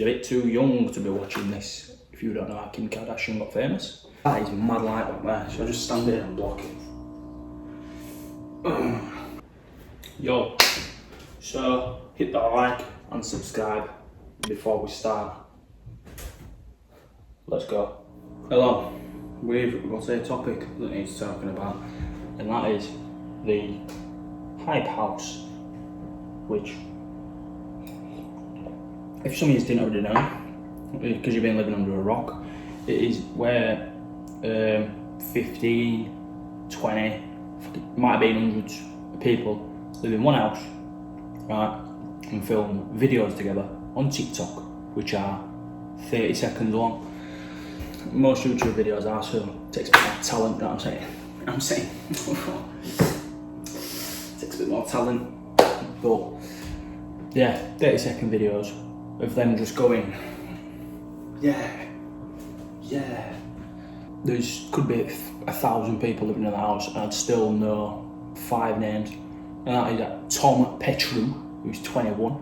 you're a bit too young to be watching this if you don't know how Kim Kardashian got famous. That is mad light up there, so I just stand here and block it. Yo, so hit that like and subscribe before we start. Let's go. Hello, we've got a topic that needs talking about, and that is the Hype House, which, if some of you didn't already know, because you've been living under a rock, it is where 15, 20, might have been hundreds of people live in one house, right, and film videos together on TikTok, which are 30 seconds long. Most YouTube videos are, so it takes a bit more talent, you know what I'm saying? It takes a bit more talent, but yeah, 30-second videos of them just going, yeah. There's could be 1,000 people living in the house, and I'd still know 5 names, and that is Tom Petru, who's 21,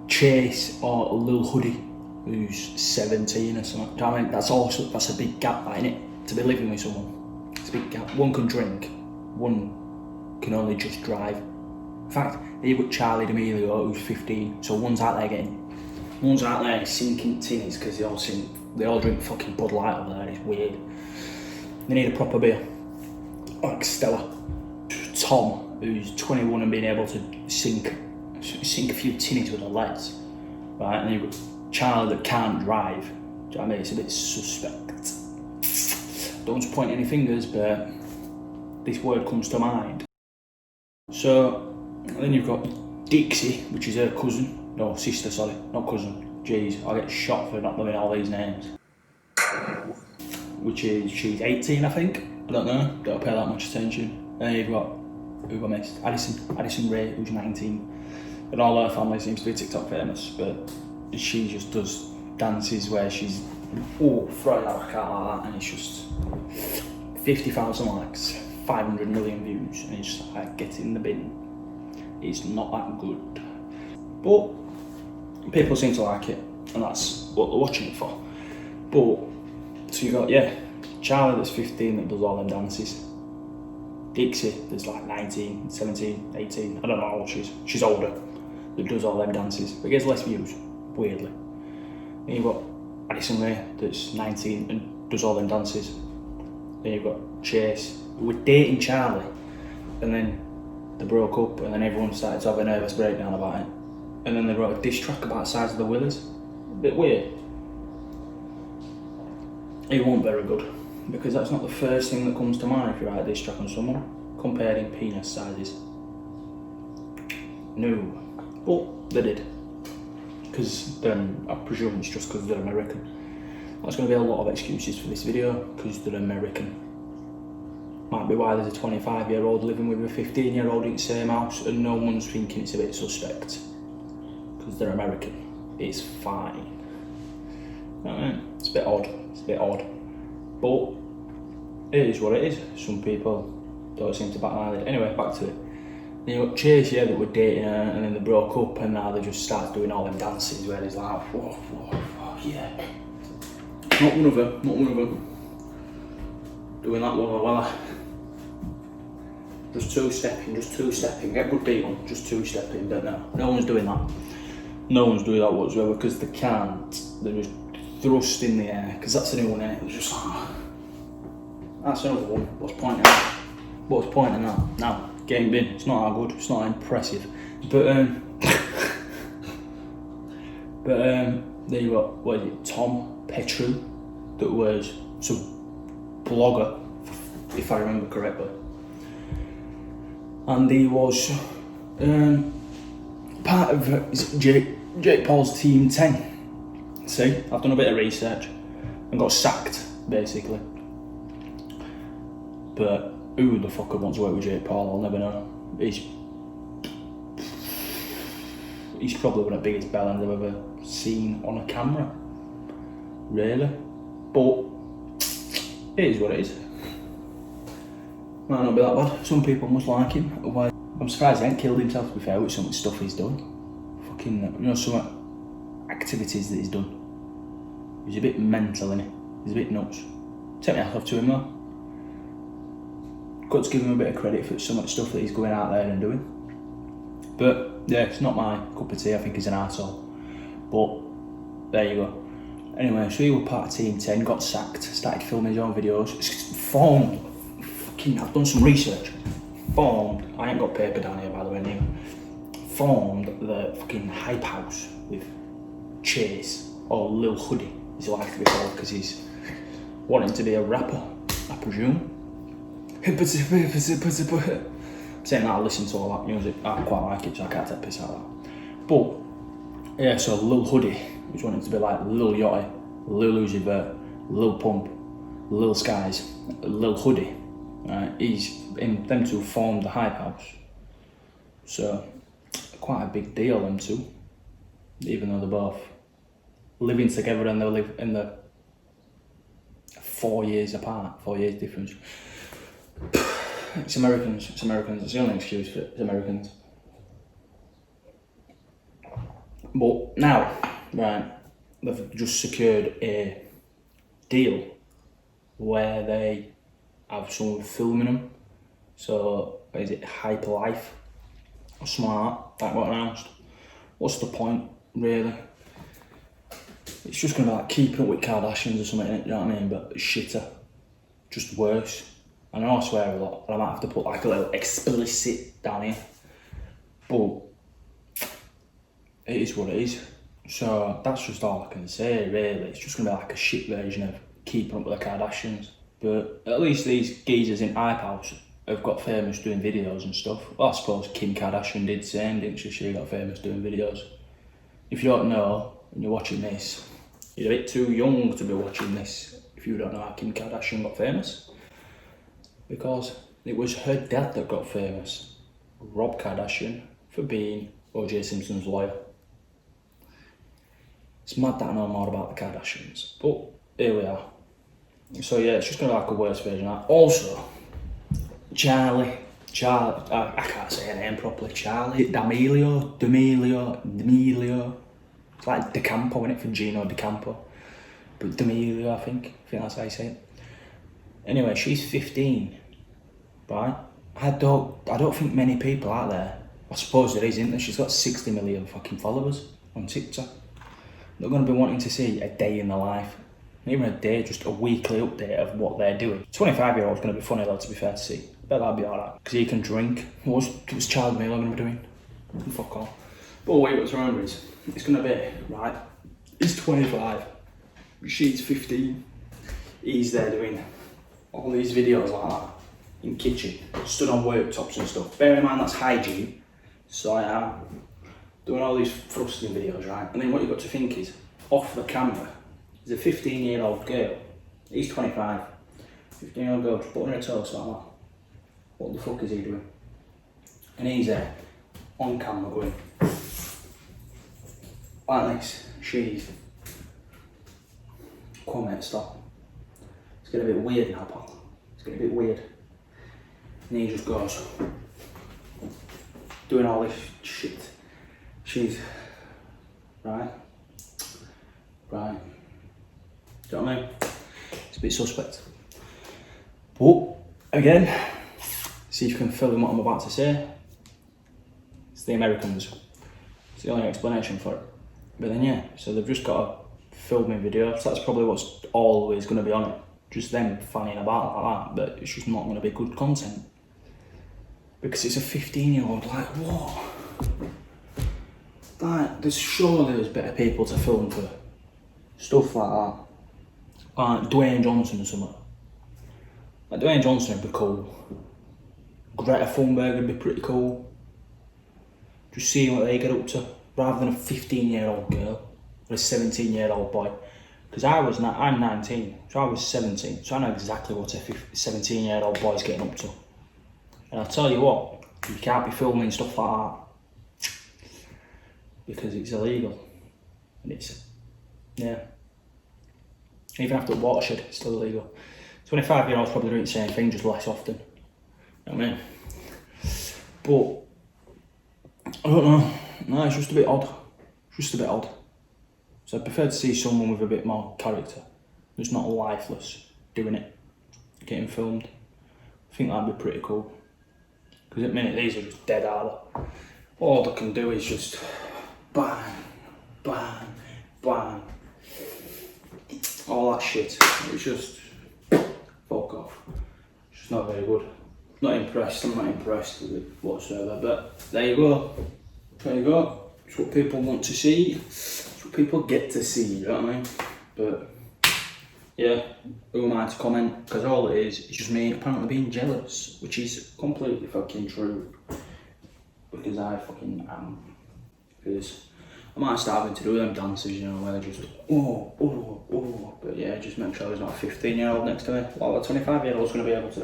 Chase or Lil Hoodie, who's 17 or something. Do you know what I mean? That's a big gap, isn't it? To be living with someone, it's a big gap. One can drink, one can only just drive. In fact, you've got Charlie D'Amelio, who's 15, so one's out there sinking tinnies because they all drink fucking Bud Light over there. It's weird. They need a proper beer, like Stella. Tom, who's 21 and being able to sink a few tinnies with her legs, right? And then you've got Charlie that can't drive. Do you know what I mean? It's a bit suspect. Don't want to point any fingers, but this word comes to mind. So then you've got Dixie, which is her cousin. No, sister, sorry, not cousin. Jeez, I get shot for not knowing all these names. She's 18, I think. I don't know, don't pay that much attention. And then you've got, who I missed? Addison Rae, who's 19. And all her family seems to be TikTok famous, but she just does dances where she's throwing out a cat like that, and it's just 50,000 likes, 500 million views, and it's just like, get in the bin. It's not that good. But people seem to like it, and that's what they're watching it for. But, so you got, Charlie that's 15 that does all them dances. Dixie that's like 19, 17, 18, I don't know how old she is. She's older, that does all them dances, but gets less views, weirdly. Then you've got Addison Rae that's 19 and does all them dances. Then you've got Chase, who were dating Charlie, and then they broke up, and then everyone started to have a nervous breakdown about it. And then they wrote a diss track about the size of the willies. A bit weird. It wasn't very good, because that's not the first thing that comes to mind if you write a diss track on someone, comparing penis sizes. No. But they did. Because then, I presume it's just because they're American. There's going to be a lot of excuses for this video, because they're American. Might be why there's a 25-year-old living with a 15-year-old in the same house, and no one's thinking it's a bit suspect. Because they're American. It's fine. It's a bit odd. But it is what it is. Some people don't seem to bat an eyelid. Anyway, back to it. Then you got Chase, that were dating her, and then they broke up, and now they just start doing all them dances where he's like, whoa, yeah. Not one of them. Doing that walla. Just two-stepping. Get good people, just two-stepping, don't know. No one's doing that. No one's doing that whatsoever, because they can't. They're just thrust in the air, because that's a new one, innit? They're just like, that's another one. What's the point in that? Now, game bin, it's not that good, it's not impressive. But then you got, what is it, Tom Petru, that was some blogger, if I remember correctly. And he was part of Jake Paul's Team 10. See, I've done a bit of research and got sacked, basically. But who the fuck wants to work with Jake Paul? I'll never know. He's probably one of the biggest bellends I've ever seen on a camera. Really. But it is what it is. Might not be that bad. Some people must like him. I'm surprised he ain't killed himself, to be fair, with some of the stuff he's done. Fucking, something activities that he's done. He's a bit mental, innit? He's a bit nuts. Take my hat off to him though. Got to give him a bit of credit for some of the stuff that he's going out there and doing. But yeah, it's not my cup of tea. I think he's an arsehole. But there you go. Anyway, so he was part of Team 10, got sacked, started filming his own videos. Formed, fucking, I've done some research. Formed, I ain't got paper down here by the way, anyway. Formed the fucking hype house with Chase, or Lil Hoodie, as he likes to be called, because he's wanting to be a rapper, I presume. Saying that I listen to all that music, I quite like it, so I can't take piss out of that. But, yeah, so Lil Hoodie, who's wanting to be like Lil Yachty, Lil Uzi Vert, Lil Pump, Lil Skies, Lil Hoodie, right? Them two formed the Hype House. So, quite a big deal, them two. Even though they're both living together and they live in the 4 years apart, 4 years difference. It's Americans, it's the only excuse for it, it's Americans. But now, right, they've just secured a deal where they have someone filming them. So, is it Hype Life or something like that got announced? What's the point, really? It's just gonna be like keeping up with Kardashians or something, you know what I mean? But shitter, just worse. I know I swear a lot, but I might have to put like a little explicit down here. But it is what it is. So that's just all I can say, really. It's just gonna be like a shit version of keeping up with the Kardashians. But at least these geezers in Hype House have got famous doing videos and stuff. Well, I suppose Kim Kardashian did same, didn't she? She got famous doing videos. If you don't know, and you're watching this, you're a bit too young to be watching this if you don't know how Kim Kardashian got famous. Because it was her dad that got famous, Rob Kardashian, for being O.J. Simpson's lawyer. It's mad that I know more about the Kardashians, but here we are. So yeah, it's just gonna be like a worse version of that. Also, Charlie, I can't say her name properly, Charlie D'Amelio. It's like DeCampo, isn't it, for Gino DeCampo? But D'Amelio, I think that's how you say it. Anyway, she's 15, right? I don't think many people out there, I suppose there is, isn't there? She's got 60 million fucking followers on TikTok. They're going to be wanting to see a day in the life. Not even a day, just a weekly update of what they're doing. 25-year-old's going to be funny though, to be fair to see. I bet that'll be alright. Because he can drink. What's Child Milo going to be doing? Fuck off. But wait, what's remember is, it's going to be, right, he's 25, she's 15. He's there doing all these videos like that in kitchen, stood on worktops and stuff. Bear in mind that's hygiene. So I am doing all these thrusting videos, right? And then what you've got to think is, off the camera, there's a 15-year-old girl. He's 25. 15-year-old girl just putting her toast like that. What the fuck is he doing? And he's there, on camera going, like this. She's, come on mate, stop. It's getting a bit weird now, pal. It's getting a bit weird. And he just goes, doing all this shit. She's, right. Do you know what I mean? It's a bit suspect. But, again, see if you can fill in what I'm about to say. It's the Americans. It's the only explanation for it. But then yeah, so they've just got a filming video, so that's probably what's always going to be on it. Just them fanning about like that, but it's just not going to be good content. Because it's a 15-year-old, like what? Like, there's better people to film for stuff like that. Like Dwayne Johnson or something. Like Dwayne Johnson would be cool. Greta Thunberg would be pretty cool. Just seeing what they get up to, rather than a 15-year-old girl or a 17-year-old boy. Because I'm 19, so I was 17, so I know exactly what a 17-year-old boy's getting up to. And I'll tell you what, you can't be filming stuff like that because it's illegal. And it's, yeah. Even after the watershed, it's still illegal. 25-year-olds probably doing the same thing, just less often. You know what I mean? But, I don't know. No, it's just a bit odd. Just a bit odd. So I prefer to see someone with a bit more character, who's not lifeless, doing it, getting filmed. I think that'd be pretty cool. Because at the minute these are just dead hard. All they can do is just bang, bang, bang. All that shit. It's just fuck off. It's just not very good. Not impressed, I'm not impressed with it whatsoever. But there you go. There you go. It's what people want to see. It's what people get to see, you know what I mean? But yeah, who am I to comment? Because all it is just me apparently being jealous, which is completely fucking true. Because I fucking am. Because I might start having to do them dances, you know, where they're just oh. But yeah, just make sure there's not a 15-year-old next to me. Well, a 25-year-old's going to be able to.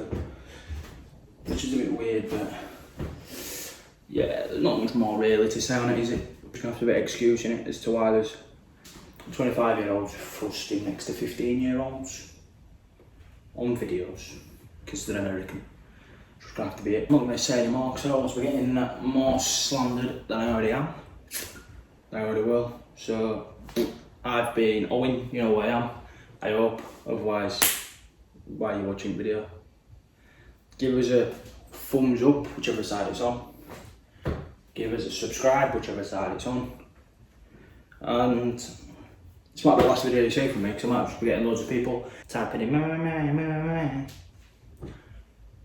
Which is a bit weird, but yeah, there's not much more really to say on it, is it? We're just going to have to be excusing it as to why there's 25-year-olds thrusting next to 15-year-olds on videos because they're American. Just gonna have to be it. I'm not going to say anymore because I don't want to be getting more slandered than I already am. I already will. So I've been Owen, you know who I am. I hope. Otherwise, why are you watching the video? Give us a thumbs up, whichever side it's on. Give us a subscribe, whichever side it's on. And this might be the last video you see from me because I might just be getting loads of people typing in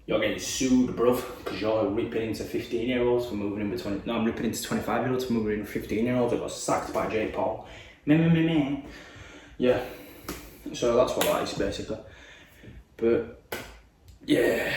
You're getting sued, bruv, because you're ripping into 15-year-olds for moving in between. No, I'm ripping into 25-year-olds for moving in with 15-year-olds. I got sacked by Jake Paul. Yeah, so that's what that is basically. But yeah.